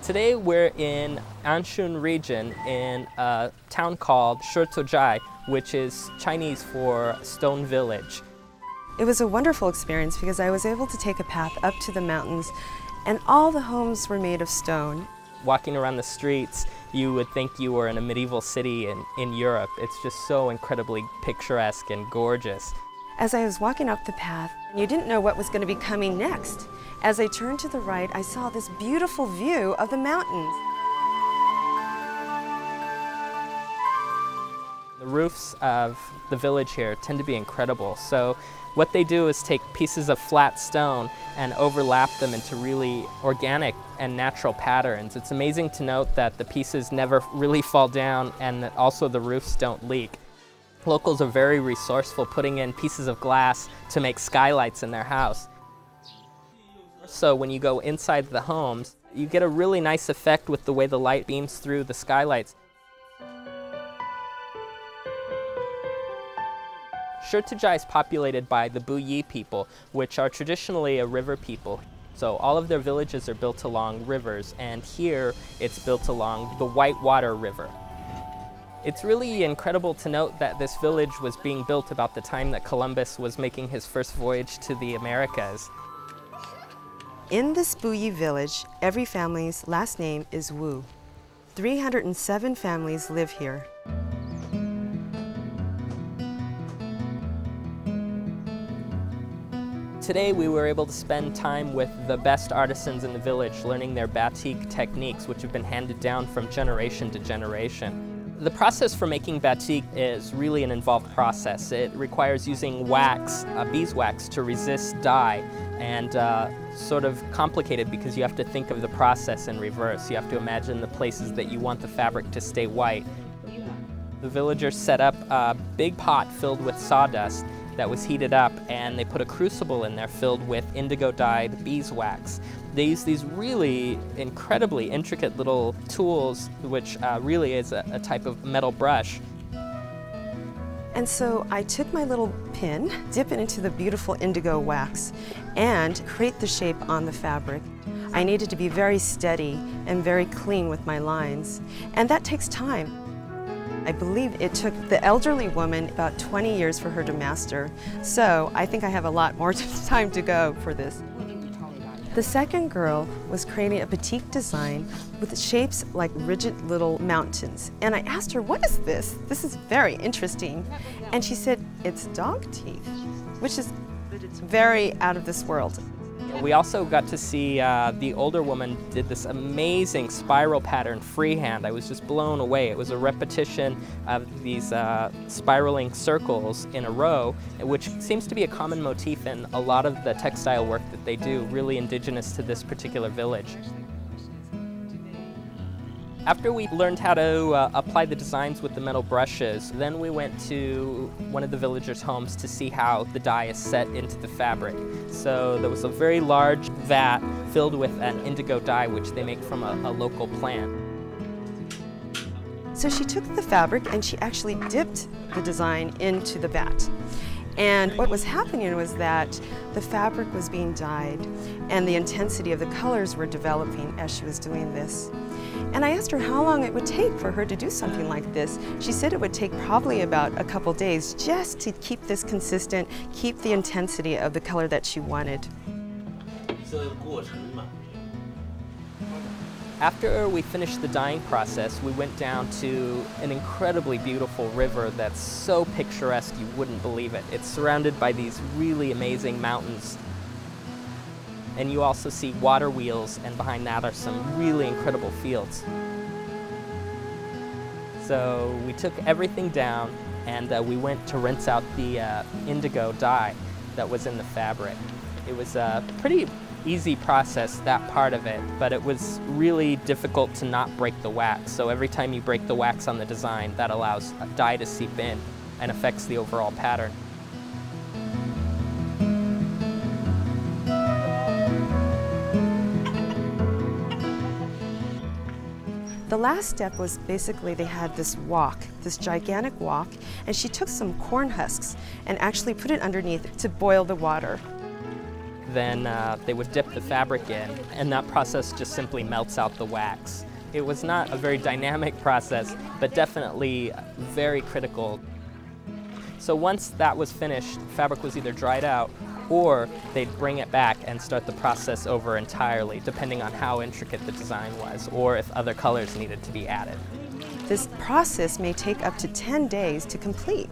Today we're in Anshun region in a town called Shitojai, which is Chinese for stone village. It was a wonderful experience because I was able to take a path up to the mountains and all the homes were made of stone. Walking around the streets, you would think you were in a medieval city in Europe. It's just so incredibly picturesque and gorgeous. As I was walking up the path, you didn't know what was going to be coming next. As I turned to the right, I saw this beautiful view of the mountains. The roofs of the village here tend to be incredible. So what they do is take pieces of flat stone and overlap them into really organic and natural patterns. It's amazing to note that the pieces never really fall down and that also the roofs don't leak. Locals are very resourceful, putting in pieces of glass to make skylights in their house. So when you go inside the homes, you get a really nice effect with the way the light beams through the skylights. Shitojai is populated by the Buyi people, which are traditionally a river people. So all of their villages are built along rivers, and here it's built along the Whitewater River. It's really incredible to note that this village was being built about the time that Columbus was making his first voyage to the Americas. In this Buyi village, every family's last name is Wu. 307 families live here. Today we were able to spend time with the best artisans in the village, learning their batik techniques, which have been handed down from generation to generation. The process for making batik is really an involved process. It requires using wax, beeswax, to resist dye, and sort of complicated because you have to think of the process in reverse. You have to imagine the places that you want the fabric to stay white. The villagers set up a big pot filled with sawdust that was heated up, and they put a crucible in there filled with indigo-dyed beeswax. They use these really incredibly intricate little tools, which really is a type of metal brush. And so I took my little pin, dip it into the beautiful indigo wax, and create the shape on the fabric. I needed to be very steady and very clean with my lines, and that takes time. I believe it took the elderly woman about 20 years for her to master, so I think I have a lot more time to go for this. The second girl was creating a batik design with shapes like rigid little mountains. And I asked her, "What is this? This is very interesting." And she said, "It's dog teeth," which is very out of this world. We also got to see the older woman did this amazing spiral pattern freehand. I was just blown away. It was a repetition of these spiraling circles in a row, which seems to be a common motif in a lot of the textile work that they do, really indigenous to this particular village. After we learned how to apply the designs with the metal brushes, then we went to one of the villagers' homes to see how the dye is set into the fabric. So there was a very large vat filled with an indigo dye, which they make from a local plant. So she took the fabric and she actually dipped the design into the vat. And what was happening was that the fabric was being dyed and the intensity of the colors were developing as she was doing this. And I asked her how long it would take for her to do something like this. She said it would take probably about a couple days just to keep this consistent, keep the intensity of the color that she wanted. After we finished the dyeing process, we went down to an incredibly beautiful river that's so picturesque you wouldn't believe it. It's surrounded by these really amazing mountains. And you also see water wheels, and behind that are some really incredible fields. So we took everything down and we went to rinse out the indigo dye that was in the fabric. It was a pretty easy process, that part of it, but it was really difficult to not break the wax. So every time you break the wax on the design, that allows dye to seep in and affects the overall pattern. The last step was basically they had this wok, this gigantic wok, and she took some corn husks and actually put it underneath to boil the water. then they would dip the fabric in, and that process just simply melts out the wax. It was not a very dynamic process, but definitely very critical. So once that was finished, fabric was either dried out or they'd bring it back and start the process over entirely, depending on how intricate the design was or if other colors needed to be added. This process may take up to 10 days to complete.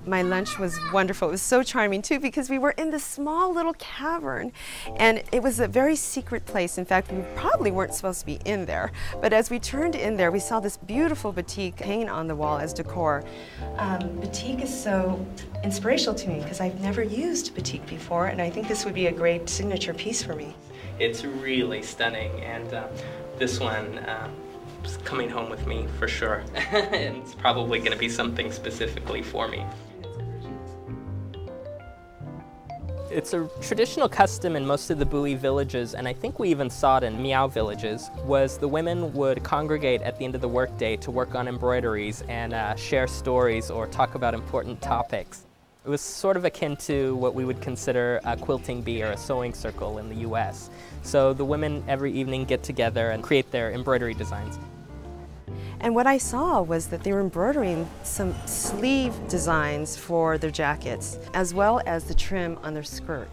My lunch was wonderful. It was so charming too because we were in this small little cavern and it was a very secret place. In fact, we probably weren't supposed to be in there. But as we turned in there, we saw this beautiful batik hanging on the wall as decor. Batik is so inspirational to me because I've never used batik before, and I think this would be a great signature piece for me. It's really stunning, and this one is coming home with me for sure. And it's probably going to be something specifically for me. It's a traditional custom in most of the Bui villages, and I think we even saw it in Miao villages, was the women would congregate at the end of the workday to work on embroideries and share stories or talk about important topics. It was sort of akin to what we would consider a quilting bee or a sewing circle in the US. So the women every evening get together and create their embroidery designs. And what I saw was that they were embroidering some sleeve designs for their jackets, as well as the trim on their skirt.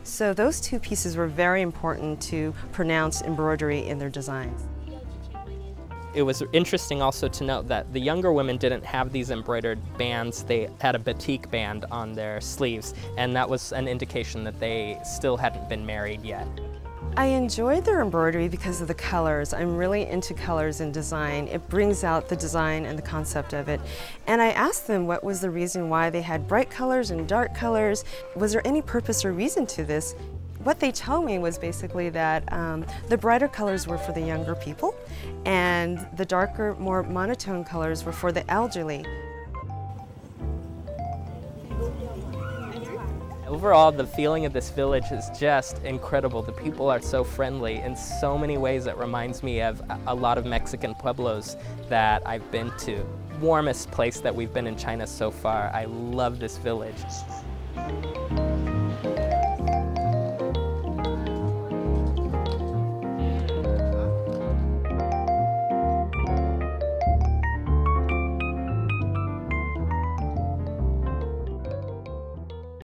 So those two pieces were very important to pronounce embroidery in their designs. It was interesting also to note that the younger women didn't have these embroidered bands. They had a batik band on their sleeves, and that was an indication that they still hadn't been married yet. I enjoyed their embroidery because of the colors. I'm really into colors and design. It brings out the design and the concept of it. And I asked them what was the reason why they had bright colors and dark colors. Was there any purpose or reason to this? What they told me was basically that the brighter colors were for the younger people and the darker, more monotone colors were for the elderly. Overall, the feeling of this village is just incredible. The people are so friendly in so many ways. It reminds me of a lot of Mexican pueblos that I've been to. Warmest place that we've been in China so far. I love this village.